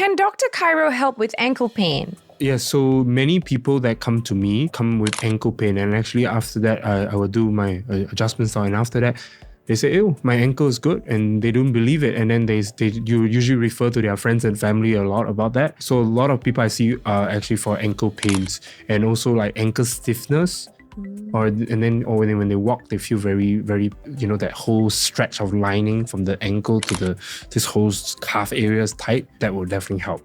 Can Dr. Chiro help with ankle pain? Yeah, so many people that come to me come with ankle pain, and actually after that, I will do my adjustments now, and after that, they say, "Oh, my ankle is good," and they don't believe it, and then you usually refer to their friends and family a lot about that. So a lot of people I see are actually for ankle pains, and also like ankle stiffness. Or when they walk, they feel very, very, that whole stretch of lining from the ankle to this whole calf area is tight. That will definitely help.